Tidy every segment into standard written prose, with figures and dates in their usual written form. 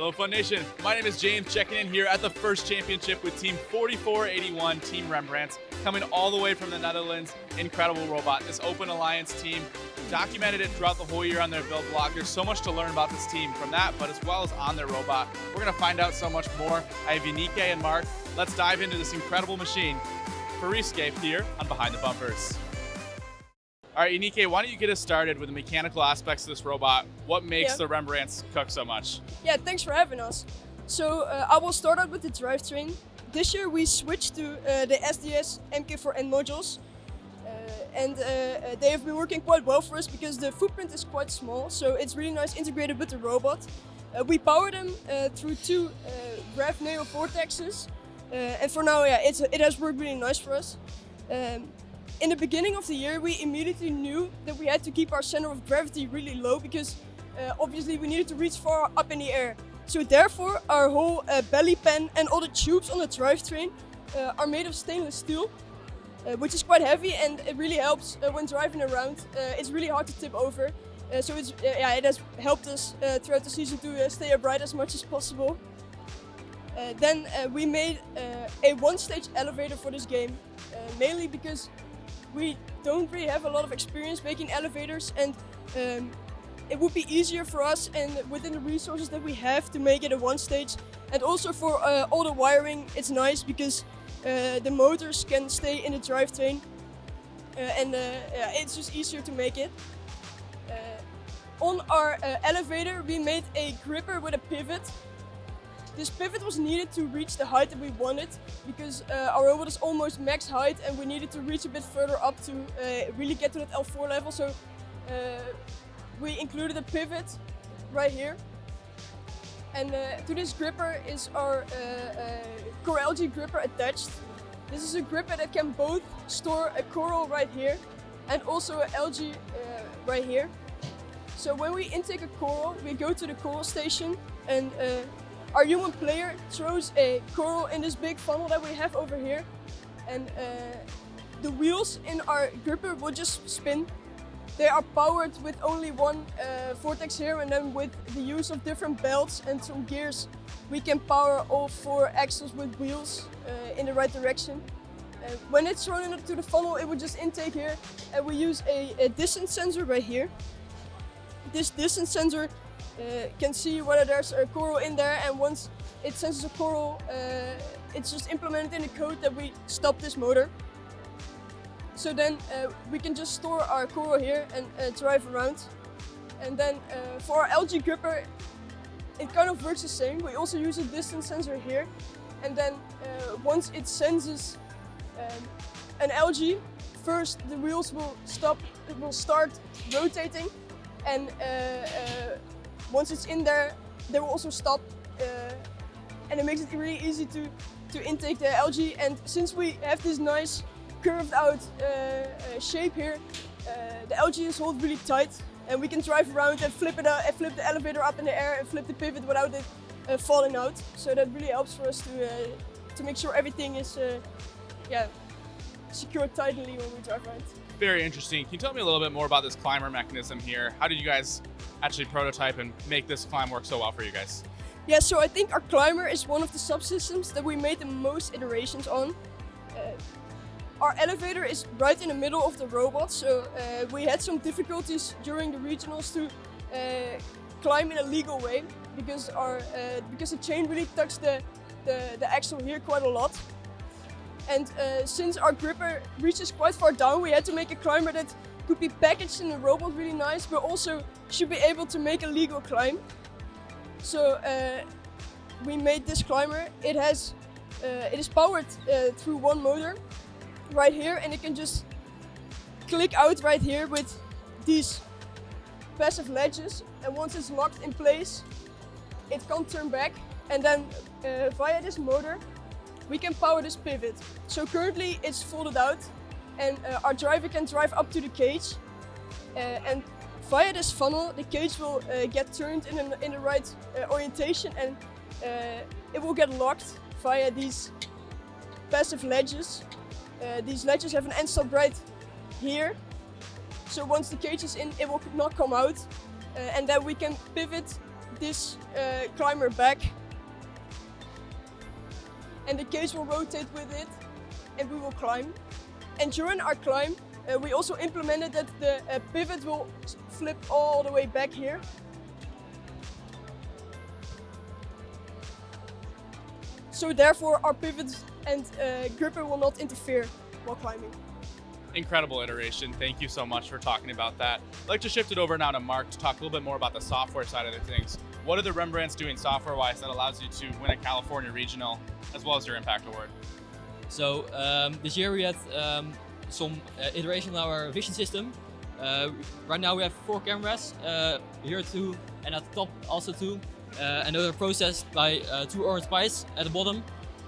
Hello Fun Nation, my name is James, checking in here at the first championship with Team 4481, Team Rembrandts, coming all the way from the Netherlands. Incredible robot. This Open Alliance team documented it throughout the whole year on their build blog. There's so much to learn about this team from that, but as well as on their robot. We're gonna find out so much more. I have Yannick and Mark. Let's dive into this incredible machine for REEFSCAPE here on Behind the Bumpers. All right, Yannick, why don't you get us started with the mechanical aspects of this robot? What makes the Rembrandts cook so much? Yeah, thanks for having us. So I will start out with the drivetrain. This year we switched to the SDS MK4N modules. They have been working quite well for us because the footprint is quite small, so it's really nice integrated with the robot. We power them through two Rev Neo Vortexes, and for now, it has worked really nice for us. In the beginning of the year, we immediately knew that we had to keep our center of gravity really low because obviously we needed to reach far up in the air. So therefore, our whole belly pan and all the tubes on the drivetrain are made of stainless steel, which is quite heavy, and it really helps when driving around. It's really hard to tip over, so it has helped us throughout the season to stay upright as much as possible. Then we made a one-stage elevator for this game, mainly because we don't really have a lot of experience making elevators, and it would be easier for us and within the resources that we have to make it a one-stage. And also for all the wiring, it's nice because the motors can stay in the drivetrain, and it's just easier to make it. On our elevator, we made a gripper with a pivot. This pivot was needed to reach the height that we wanted because our robot is almost max height and we needed to reach a bit further up to really get to that L4 level. So we included a pivot right here. And to this gripper is our core algae gripper attached. This is a gripper that can both store a coral right here and also an algae right here. So when we intake a coral, we go to the coral station, and our human player throws a coral in this big funnel that we have over here, and the wheels in our gripper will just spin. They are powered with only one vortex here, and then with the use of different belts and some gears, we can power all four axles with wheels in the right direction. When it's thrown into the funnel, it will just intake here, and we use a distance sensor right here. This distance sensor can see whether there's a coral in there, and once it senses a coral, it's just implemented in the code that we stop this motor. So then we can just store our coral here and drive around. And then for our algae gripper, it kind of works the same. We also use a distance sensor here, and then once it senses an algae, first the wheels will stop, it will start rotating, and once it's in there, they will also stop, and it makes it really easy to intake the algae. And since we have this nice curved out shape here, the algae is held really tight, and we can drive around and flip the elevator up in the air and flip the pivot without it falling out. So that really helps for us to make sure everything is secured tightly when we drive around. Very interesting. Can you tell me a little bit more about this climber mechanism here? How did you guys actually prototype and make this climb work so well for you guys? Yeah, so I think our climber is one of the subsystems that we made the most iterations on. Our elevator is right in the middle of the robot, so we had some difficulties during the regionals to climb in a legal way because the chain really tucks the axle here quite a lot. And since our gripper reaches quite far down, we had to make a climber that could be packaged in the robot really nice, but also should be able to make a legal climb. So we made this climber. It is powered through one motor right here, and it can just click out right here with these passive ledges. And once it's locked in place, it can't turn back. And then via this motor, we can power this pivot. So currently it's folded out, and our driver can drive up to the cage, and via this funnel the cage will get turned in the right orientation, and it will get locked via these passive ledges. These ledges have an end stop right here, so once the cage is in, it will not come out, and then we can pivot this climber back, and the cage will rotate with it, and we will climb. And during our climb, we also implemented that the pivot will flip all the way back here. So therefore our pivot and gripper will not interfere while climbing. Incredible iteration. Thank you so much for talking about that. I'd like to shift it over now to Mark to talk a little bit more about the software side of the things. What are the Rembrandts doing software-wise that allows you to win a California regional as well as your Impact Award? So this year we had some iteration on our vision system. Right now we have 4 cameras, here 2 and at the top also 2. And those are processed by 2 orange pies at the bottom.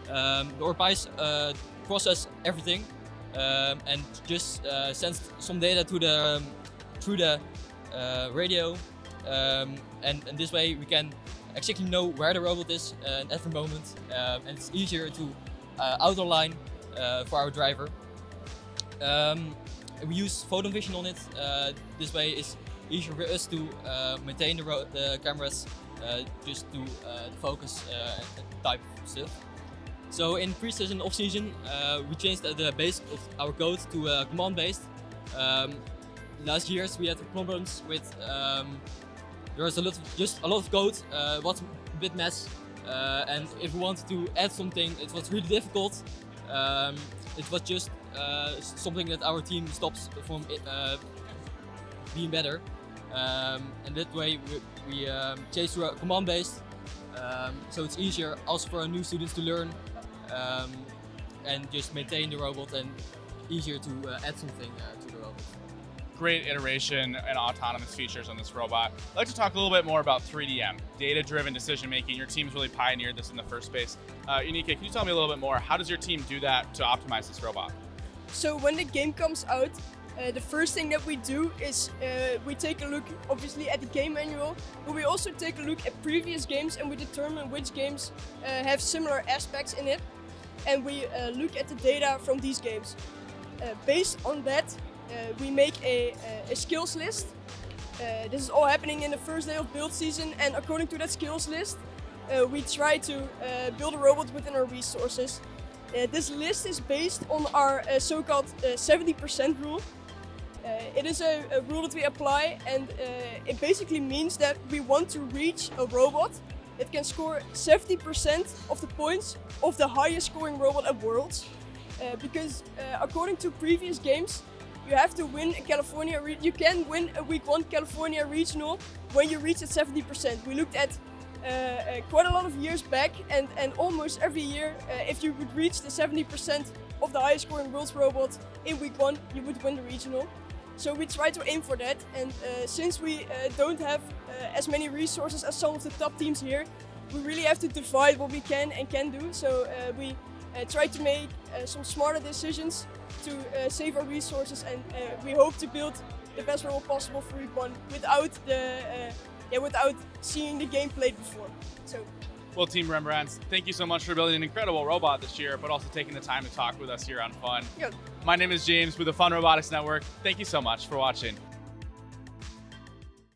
The orange pies process everything and just sends some data to the through the radio. And this way we can exactly know where the robot is at every moment, and it's easier to outline for our driver. We use photon vision on it. This way it's easier for us to maintain the cameras, just to focus type of stuff. So in pre-season, off-season, we changed the base of our code to command-based. Last years we had problems with there was a lot of code, was a bit mess, and if we wanted to add something, it was really difficult. It was just something that our team stops from being better, and that way we changed to a command-based, so it's easier also for our new students to learn and just maintain the robot, and easier to add something to the robot. Great iteration and autonomous features on this robot. I'd like to talk a little bit more about 3DM, data-driven decision making. Your team's really pioneered this in the first place. Unique, can you tell me a little bit more? How does your team do that to optimize this robot? So when the game comes out, the first thing that we do is we take a look obviously at the game manual, but we also take a look at previous games and we determine which games have similar aspects in it, and we look at the data from these games. Based on that, we make a skills list. This is all happening in the first day of build season, and according to that skills list, we try to build a robot within our resources. This list is based on our so-called 70% rule. It is a rule that we apply, and it basically means that we want to reach a robot that can score 70% of the points of the highest scoring robot at Worlds. Because according to previous games, you have to win a California. You can win a Week 1 California regional when you reach at 70%. We looked at quite a lot of years back, and almost every year, if you would reach the 70% of the highest scoring Worlds robot in Week 1, you would win the regional. So we try to aim for that, and since we don't have as many resources as some of the top teams here, we really have to divide what we can and can do. So we try to make some smarter decisions to save our resources, and we hope to build the best robot possible for Week 1 without seeing the game played before. So. Well, Team Rembrandts, thank you so much for building an incredible robot this year, but also taking the time to talk with us here on Fun. Yeah. My name is James with the Fun Robotics Network. Thank you so much for watching.